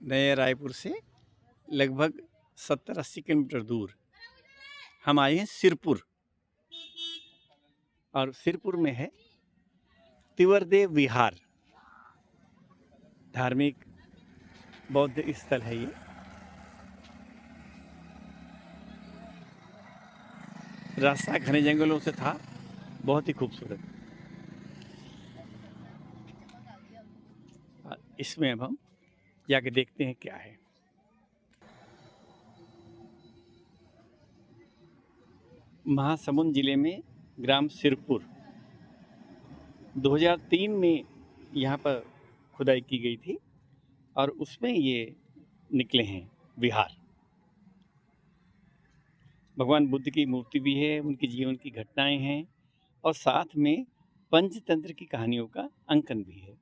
नए रायपुर से लगभग 70-80 किलोमीटर दूर हम आए हैं सिरपुर। और सिरपुर में है तिवरदेव विहार, धार्मिक बौद्ध स्थल है ये। रास्ता घने जंगलों से था, बहुत ही खूबसूरत। इसमें अब हम जाके देखते हैं क्या है। महासमुंद जिले में ग्राम सिरपुर 2003 में यहाँ पर खुदाई की गई थी और उसमें ये निकले हैं विहार। भगवान बुद्ध की मूर्ति भी है, उनके जीवन की घटनाएं हैं और साथ में पंचतंत्र की कहानियों का अंकन भी है।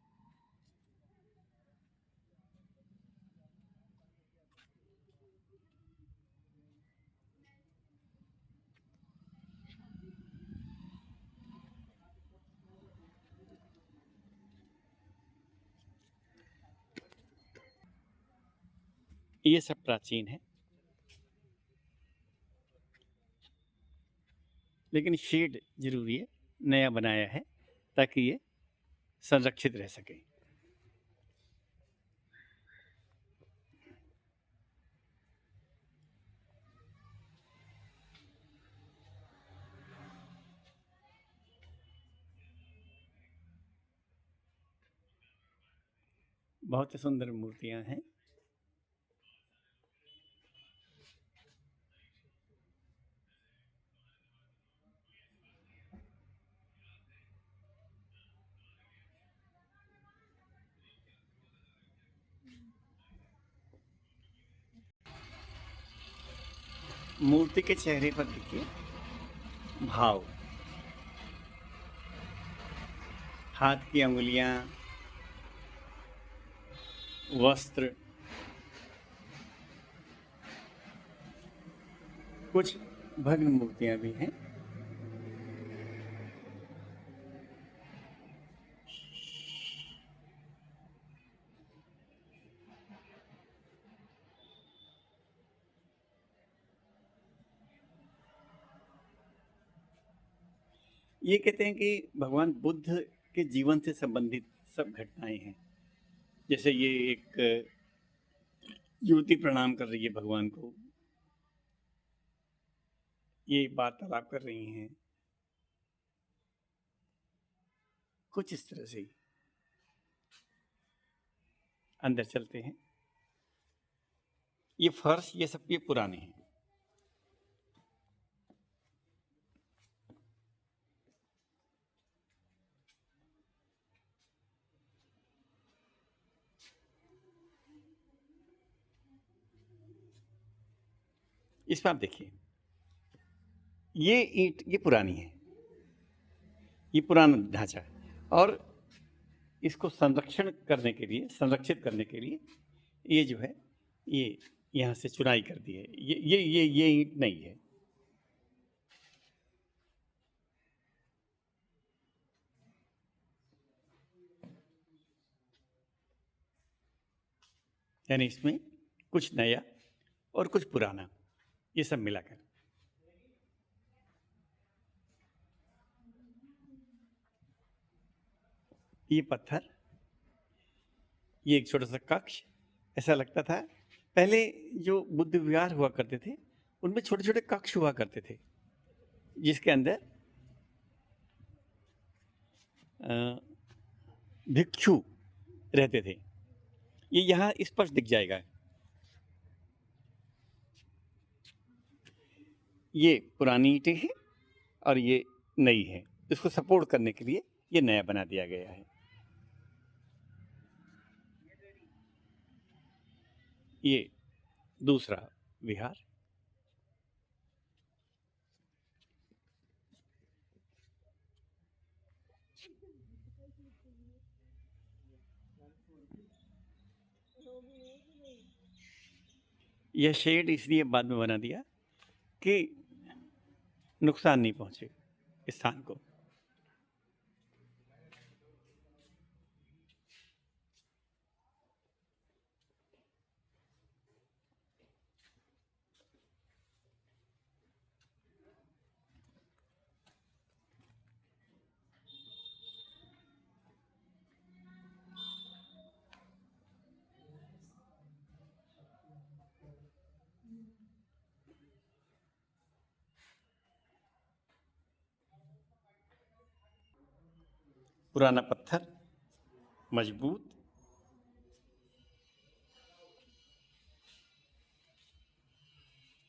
ये सब प्राचीन है, लेकिन शेड जरूरी है, नया बनाया है ताकि ये संरक्षित रह सके। बहुत ही सुंदर मूर्तियां हैं। मूर्ति के चेहरे पर देखिए भाव, हाथ की अंगुलियां, वस्त्र, कुछ भग्न मूर्तियां भी हैं। ये कहते हैं कि भगवान बुद्ध के जीवन से संबंधित सब घटनाएं हैं। जैसे ये एक युवती प्रणाम कर रही है भगवान को, ये वार्तालाप कर रही हैं, कुछ इस तरह से ही। अंदर चलते हैं। ये फर्श ये सब ये पुराने हैं। इसमें आप देखिए, ये ईंट ये पुरानी है, ये पुराना ढांचा है और इसको संरक्षित करने के लिए ये जो है ये यहाँ से चुनाई कर दी है। ये ईंट नहीं है। यानी इसमें कुछ नया और कुछ पुराना, ये सब मिलाकर। ये पत्थर, ये एक छोटा सा कक्ष, ऐसा लगता था पहले जो बुद्ध विहार हुआ करते थे उनमें छोटे छोटे कक्ष हुआ करते थे जिसके अंदर भिक्षु रहते थे। ये यहाँ स्पष्ट दिख जाएगा। ये पुरानी ईंटें हैं और ये नई है। इसको सपोर्ट करने के लिए ये नया बना दिया गया है। ये दूसरा विहार। यह शेड इसलिए बाद में बना दिया कि नुकसान नहीं पहुंचे स्थान को। पुराना पत्थर, मजबूत,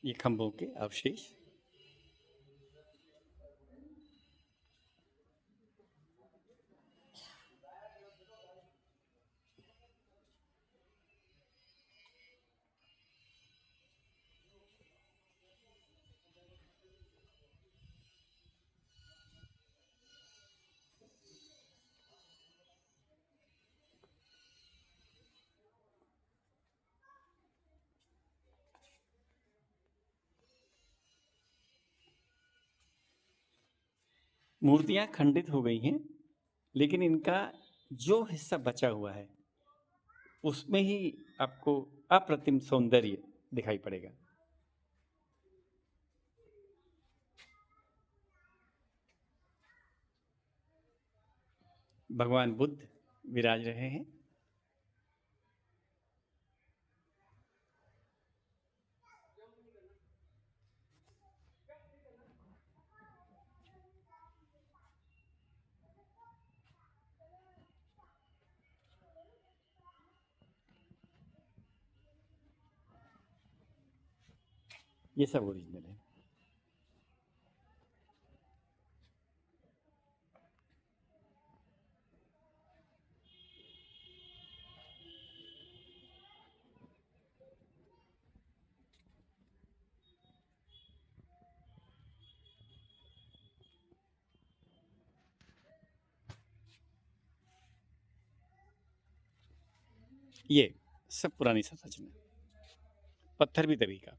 ये खंभों के अवशेष। मूर्तियां खंडित हो गई हैं, लेकिन इनका जो हिस्सा बचा हुआ है उसमें ही आपको अप्रतिम सौंदर्य दिखाई पड़ेगा। भगवान बुद्ध विराज रहे हैं। ये सब ओरिजिनल है। ये सब पुरानी संरचना, पत्थर भी तभी का।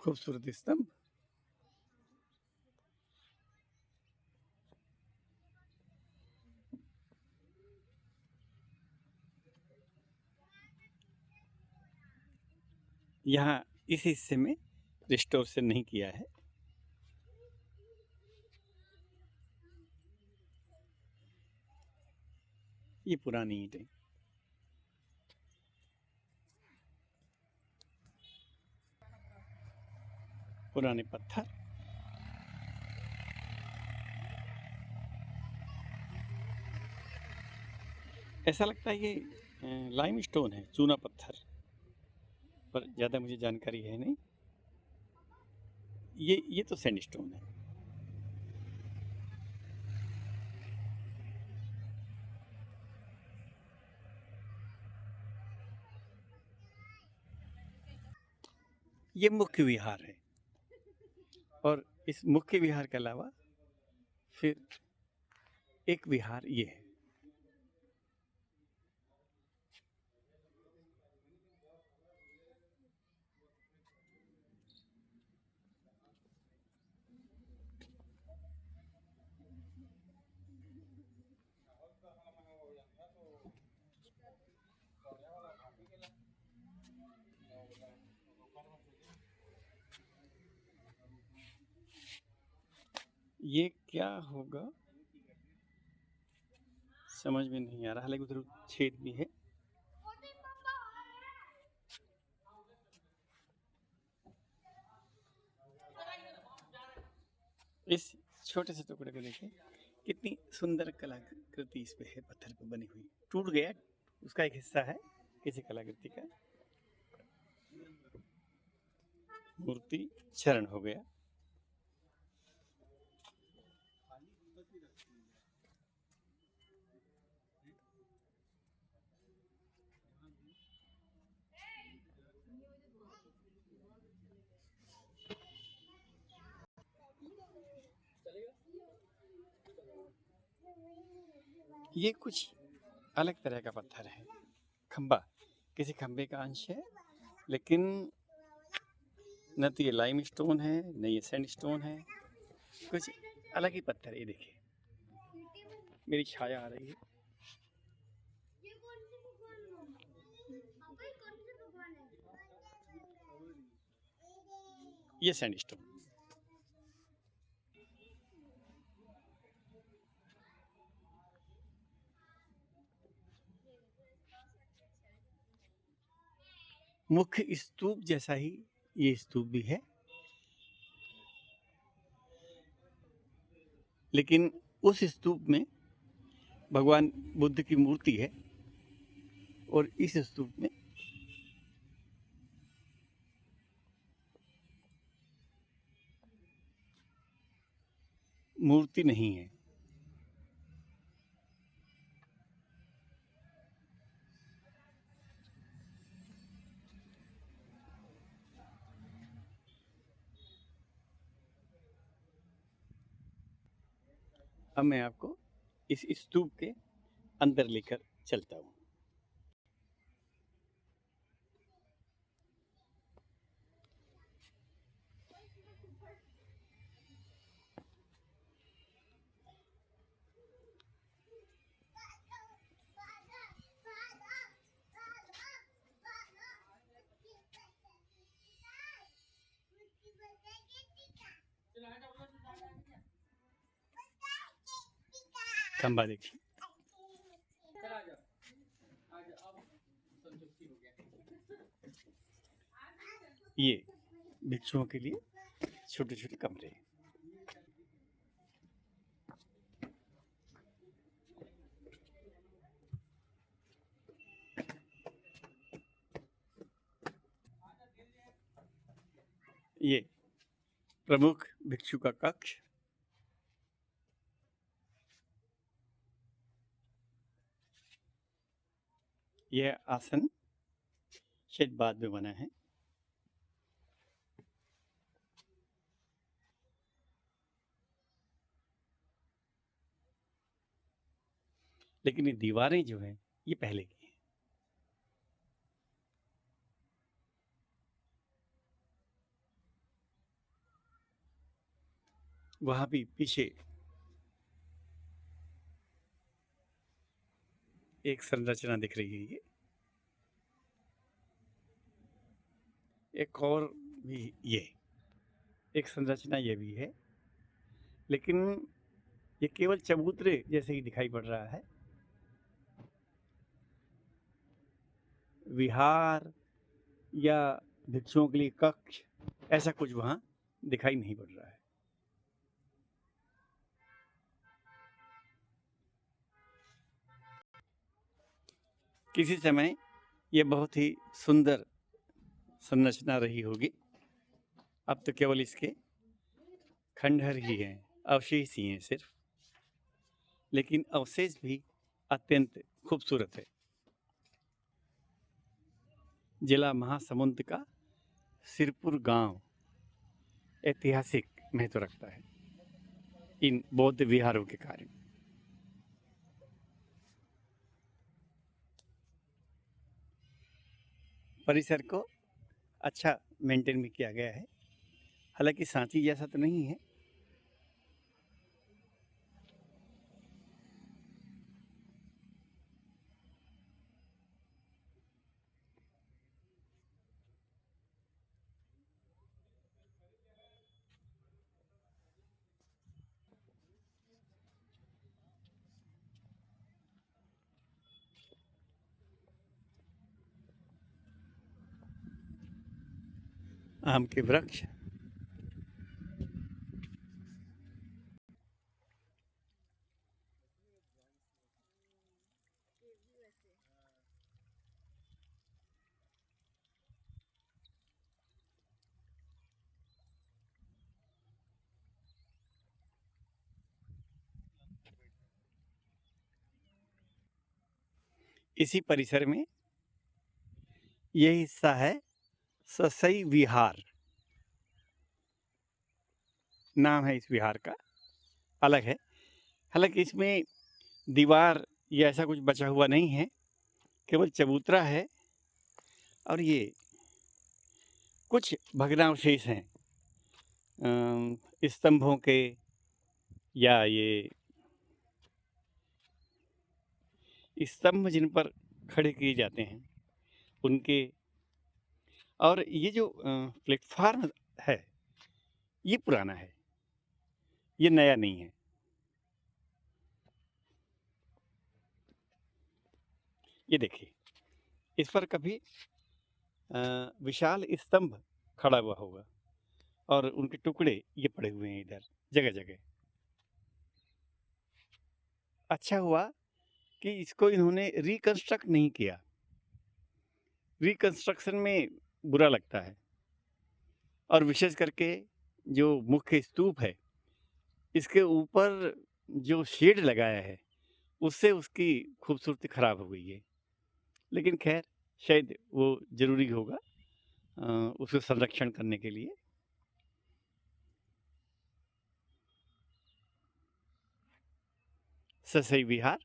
खूबसूरत स्तंभ। यहाँ इस हिस्से में रिस्टोर से नहीं किया है। ये पुरानी ईंटें, पुराने पत्थर। ऐसा लगता है ये लाइम स्टोन है, चूना पत्थर, पर ज़्यादा मुझे जानकारी है नहीं। ये तो सैंडस्टोन है। ये मुख्य विहार है, और इस मुख्य विहार के अलावा फिर एक विहार ये है। ये क्या होगा समझ में नहीं आ रहा, हालांकि उधर छेद भी है। इस छोटे से टुकड़े को देखिए, कितनी सुंदर कलाकृति इस पे है, पत्थर पे बनी हुई। टूट गया, उसका एक हिस्सा है किसी कलाकृति का। मूर्ति चरण हो गया। ये कुछ अलग तरह का पत्थर है। खंबा किसी खंबे का अंश है, लेकिन न तो ये लाइम स्टोन है, न ये सैंड स्टोन है, कुछ अलग ही पत्थर है। ये देखिए, मेरी छाया आ रही है। ये सैंड स्टोन। मुख्य स्तूप जैसा ही ये स्तूप भी है, लेकिन उस स्तूप में भगवान बुद्ध की मूर्ति है और इस स्तूप में मूर्ति नहीं है। अब मैं आपको इस स्तूप के अंदर लेकर चलता हूँ। खंबा देखिए, ये भिक्षुओं के लिए छोटे छोटे कमरे। ये प्रमुख भिक्षु का कक्ष। यह आसन शायद बाद में बना है। लेकिन ये दीवारें जो हैं ये पहले की हैं। वहां भी पीछे एक संरचना दिख रही है। ये एक और भी, ये एक संरचना ये भी है, लेकिन ये केवल चबूतरे जैसे ही दिखाई पड़ रहा है। विहार या भिक्षुओं के लिए कक्ष ऐसा कुछ वहां दिखाई नहीं पड़ रहा है। किसी समय यह बहुत ही सुंदर संरचना रही होगी। अब तो केवल इसके खंडहर ही हैं, अवशेष ही हैं सिर्फ, लेकिन अवशेष भी अत्यंत खूबसूरत है। जिला महासमुंद का सिरपुर गांव ऐतिहासिक महत्व रखता है इन बौद्ध विहारों के कारण। परिसर को अच्छा मेंटेन भी किया गया है, हालांकि सांची जैसा तो नहीं है। आम के वृक्ष, इसी परिसर में यह हिस्सा है ससई विहार, नाम है इस विहार का, अलग है। हालांकि इसमें दीवार ये ऐसा कुछ बचा हुआ नहीं है, केवल चबूतरा है और ये कुछ भग्नावशेष हैं स्तंभों के, या ये स्तंभ जिन पर खड़े किए जाते हैं उनके। और ये जो प्लेटफार्म है ये पुराना है, ये नया नहीं है। ये देखिए, इस पर कभी विशाल स्तंभ खड़ा हुआ होगा और उनके टुकड़े ये पड़े हुए हैं इधर जगह जगह। अच्छा हुआ कि इसको इन्होंने रिकंस्ट्रक्ट नहीं किया। रिकंस्ट्रक्शन में बुरा लगता है, और विशेष करके जो मुख्य स्तूप है इसके ऊपर जो शेड लगाया है उससे उसकी खूबसूरती खराब हो गई है। लेकिन खैर, शायद वो ज़रूरी होगा उसको संरक्षण करने के लिए। ससई विहार।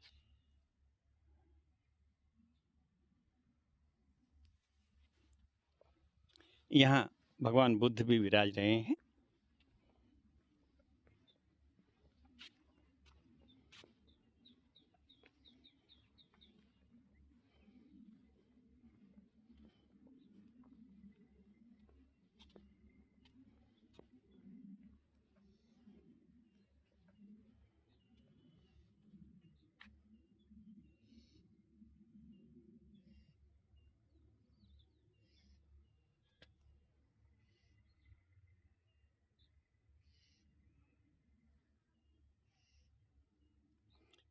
यहाँ भगवान बुद्ध भी विराज रहे हैं।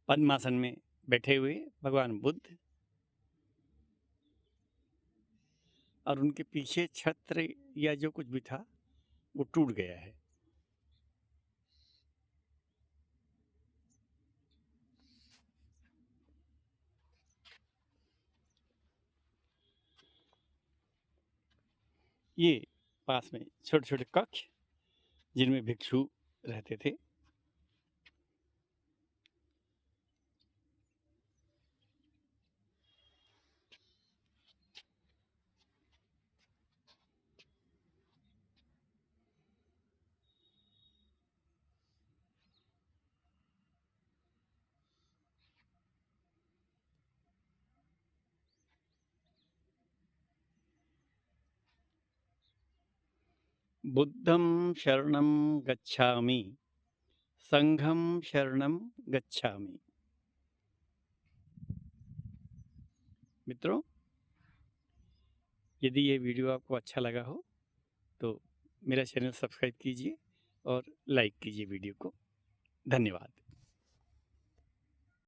पद्मासन में बैठे हुए भगवान बुद्ध, और उनके पीछे छत्र या जो कुछ भी था वो टूट गया है। ये पास में छोटे छोटे कक्ष जिनमें भिक्षु रहते थे। बुद्धं शरणं गच्छामि, संघं शरणं गच्छामि। मित्रों, यदि ये वीडियो आपको अच्छा लगा हो तो मेरा चैनल सब्सक्राइब कीजिए और लाइक कीजिए वीडियो को। धन्यवाद।